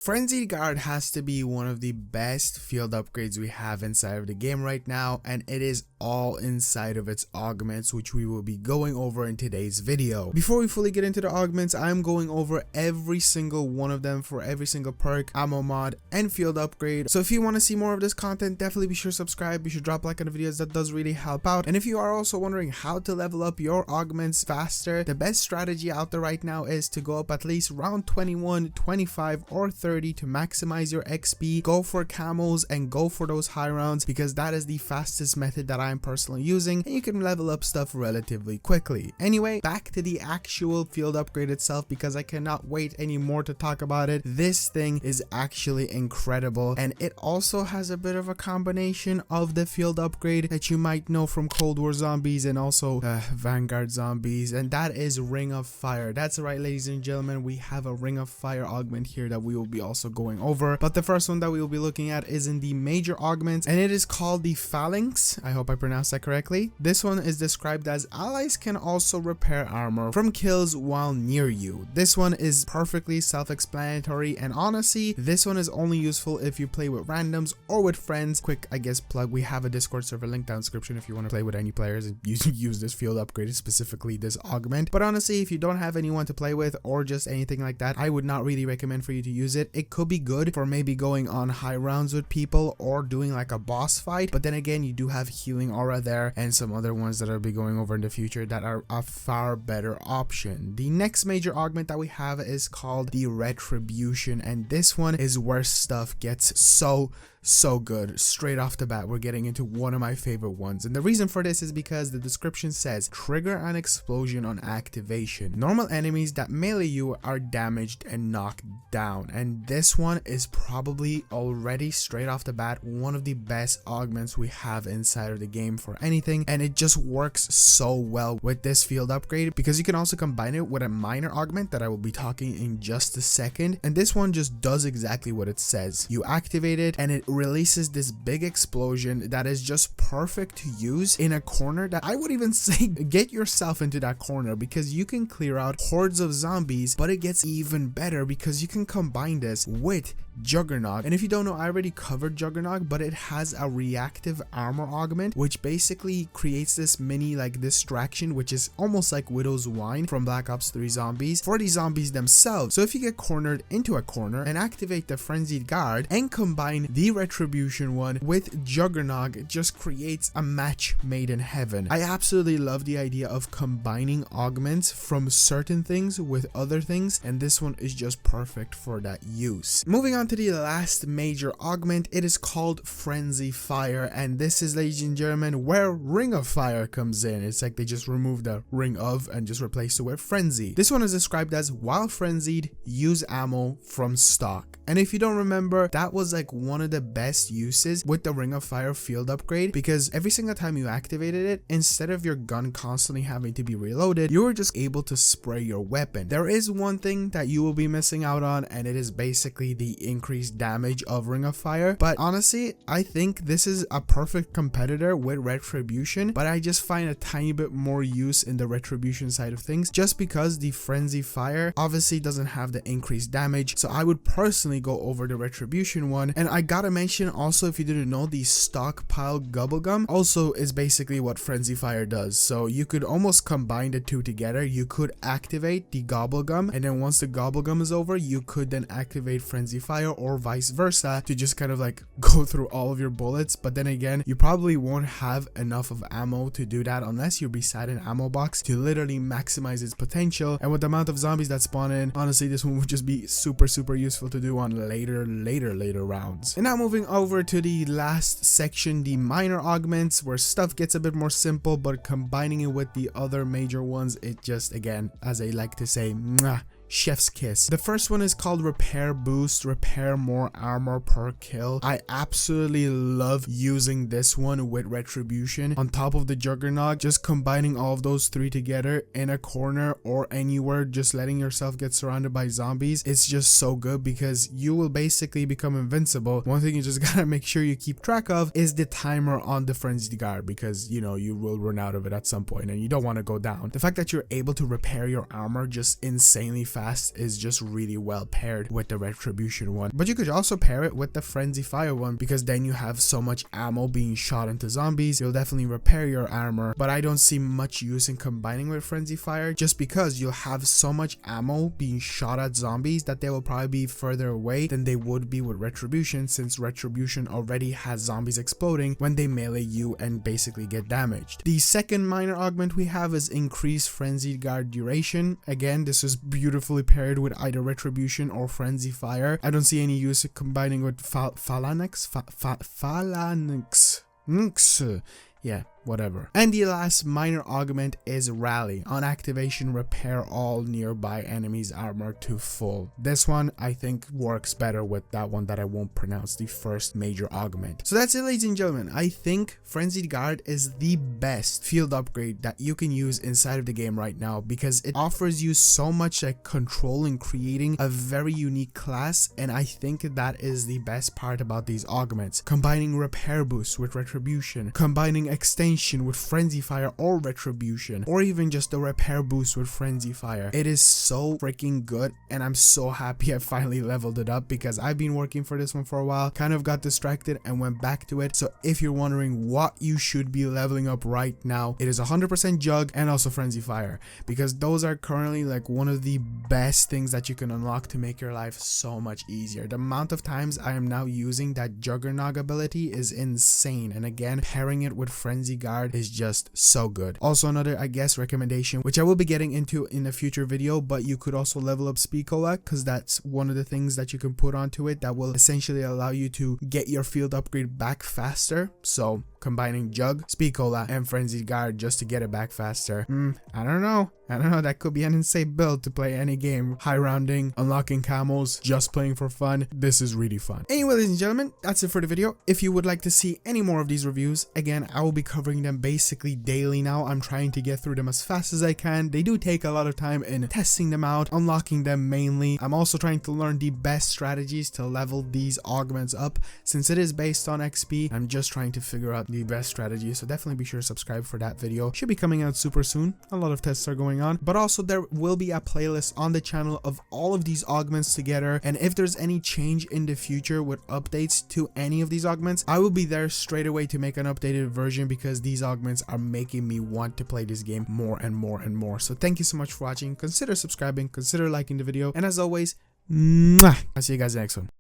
Frenzied Guard has to be one of the best field upgrades we have inside of the game right now, and it is all inside of its augments, which we will be going over in today's video. Before we fully get into the augments, I'm going over every single one of them for every single perk, ammo mod, and field upgrade. So if you want to see more of this content, definitely be sure to subscribe, be sure to drop a like on the videos, that does really help out. And if you are also wondering how to level up your augments faster, the best strategy out there right now is to go up at least round 21, 25, or 30 to maximize your XP, go for camos and go for those high rounds, because that is the fastest method that I'm personally using, and you can level up stuff relatively quickly. Anyway, back to the actual field upgrade itself, because I cannot wait anymore to talk about it. This thing is actually incredible, and it also has a bit of a combination of the field upgrade that you might know from Cold War zombies and also Vanguard zombies, and that is Ring of Fire. That's right, ladies and gentlemen, we have a Ring of Fire augment here that we will be also going over, but the first one that we will be looking at is in the major augments, and it is called the PHALANZ. I hope I pronounced that correctly. This one is described as allies can also repair armor from kills while near you. This one is perfectly self-explanatory, and honestly, this one is only useful if you play with randoms or with friends. Quick, I guess, plug, we have a Discord server link down in the description if you want to play with any players and use this field upgrade, specifically this augment. But honestly, if you don't have anyone to play with or just anything like that, I would not really recommend for you to use it. It could be good for maybe going on high rounds with people or doing like a boss fight, but then again, you do have healing aura there and some other ones that I'll be going over in the future that are a far better option. The next major augment that we have is called the Retribution, and this one is where stuff gets so good. Straight off the bat, we're getting into one of my favorite ones, and the reason for this is because the description says trigger an explosion on activation. Normal enemies that melee you are damaged and knocked down, and this one is probably already straight off the bat one of the best augments we have inside of the game for anything, and it just works so well with this field upgrade because you can also combine it with a minor augment that I will be talking in just a second, and this one just does exactly what it says. You activate it and it releases this big explosion that is just perfect to use in a corner that I would even say get yourself into that corner, because you can clear out hordes of zombies, but it gets even better because you can combine this with Juggernaut. And if you don't know, I already covered Juggernaut, but it has a reactive armor augment which basically creates this mini like distraction, which is almost like Widow's Wine from Black Ops 3 zombies for the zombies themselves. So if you get cornered into a corner and activate the Frenzied Guard and combine the Retribution one with Juggernaut, it just creates a match made in heaven. I absolutely love the idea of combining augments from certain things with other things, and this one is just perfect for that use. Moving on to the last major augment, it is called Frenzy Fire, and this is, ladies and gentlemen, where Ring of Fire comes in. It's like they just removed the ring of and just replaced it with Frenzy. This one is described as while frenzied, use ammo from stock. And if you don't remember, that was like one of the best uses with the Ring of Fire field upgrade, because every single time you activated it, instead of your gun constantly having to be reloaded, you were just able to spray your weapon. There is one thing that you will be missing out on, and it is basically the increased damage of Ring of Fire. But honestly, I think this is a perfect competitor with Retribution, but I just find a tiny bit more use in the Retribution side of things, just because the Frenzy Fire obviously doesn't have the increased damage. So I would personally go over the Retribution one. And I gotta mention also, if you didn't know, the stockpile Gubblegum also is basically what Frenzy Fire does. So you could almost combine the two together. You could activate the Gobblegum, and then once the Gobblegum is over, you could then activate Frenzy Fire, or vice versa, to just kind of like go through all of your bullets. But then again, you probably won't have enough of ammo to do that unless you're beside an ammo box to literally maximize its potential. And with the amount of zombies that spawn in, honestly, this one would just be super useful to do on later rounds. And now moving over to the last section, the minor augments, where stuff gets a bit more simple, but combining it with the other major ones, it just, again, as I like to say, mwah, chef's kiss. The first one is called Repair Boost, repair more armor per kill. I absolutely love using this one with Retribution on top of the Juggernaut, just combining all of those three together in a corner or anywhere, just letting yourself get surrounded by zombies. It's just so good because you will basically become invincible. One thing you just gotta make sure you keep track of is the timer on the Frenzied Guard, because you know you will run out of it at some point and you don't want to go down. The fact that you're able to repair your armor just insanely fast fast is just really well paired with the Retribution one. But you could also pair it with the Frenzy Fire one, because then you have so much ammo being shot into zombies. You'll definitely repair your armor, but I don't see much use in combining with Frenzy Fire, just because you'll have so much ammo being shot at zombies that they will probably be further away than they would be with Retribution, since Retribution already has zombies exploding when they melee you and basically get damaged. The second minor augment we have is increased Frenzied Guard duration. Again, this is beautifully paired with either Retribution or Frenzy Fire. I don't see any use of combining with Phalanx. Yeah, whatever. And the last minor augment is Rally. On activation, repair all nearby enemies' armor to full. This one I think works better with that one that I won't pronounce, the first major augment. So that's it, ladies and gentlemen. I think Frenzied Guard is the best field upgrade that you can use inside of the game right now, because it offers you so much like control in creating a very unique class, and I think that is the best part about these augments. Combining repair boost with Retribution, combining extension with Frenzy Fire or Retribution, or even just the repair boost with Frenzy Fire. It is so freaking good, and I'm so happy I finally leveled it up, because I've been working for this one for a while, kind of got distracted and went back to it. So if you're wondering what you should be leveling up right now, it is 100% Jug and also Frenzy Fire, because those are currently like one of the best things that you can unlock to make your life so much easier. The amount of times I am now using that Juggernog ability is insane, and again, pairing it with Frenzy Guard is just so good. Also, another, I guess, recommendation, which I will be getting into in a future video, but you could also level up Speed Cola, because that's one of the things that you can put onto it that will essentially allow you to get your field upgrade back faster. So combining Jug, Speed Cola, and Frenzied Guard just to get it back faster. I don't know, that could be an insane build to play any game. High rounding, unlocking camos, just playing for fun. This is really fun. Anyway, ladies and gentlemen, that's it for the video. If you would like to see any more of these reviews, again, I will be covering them basically daily now. I'm trying to get through them as fast as I can. They do take a lot of time in testing them out, unlocking them mainly. I'm also trying to learn the best strategies to level these augments up. Since it is based on XP, I'm just trying to figure out the best strategy, so definitely be sure to subscribe for that video. Should be coming out super soon. A lot of tests are going on, but also there will be a playlist on the channel of all of these augments together, and if there's any change in the future with updates to any of these augments, I will be there straight away to make an updated version, because these augments are making me want to play this game more and more and more. So thank you so much for watching. Consider subscribing, consider liking the video, and as always, I'll see you guys in the next one.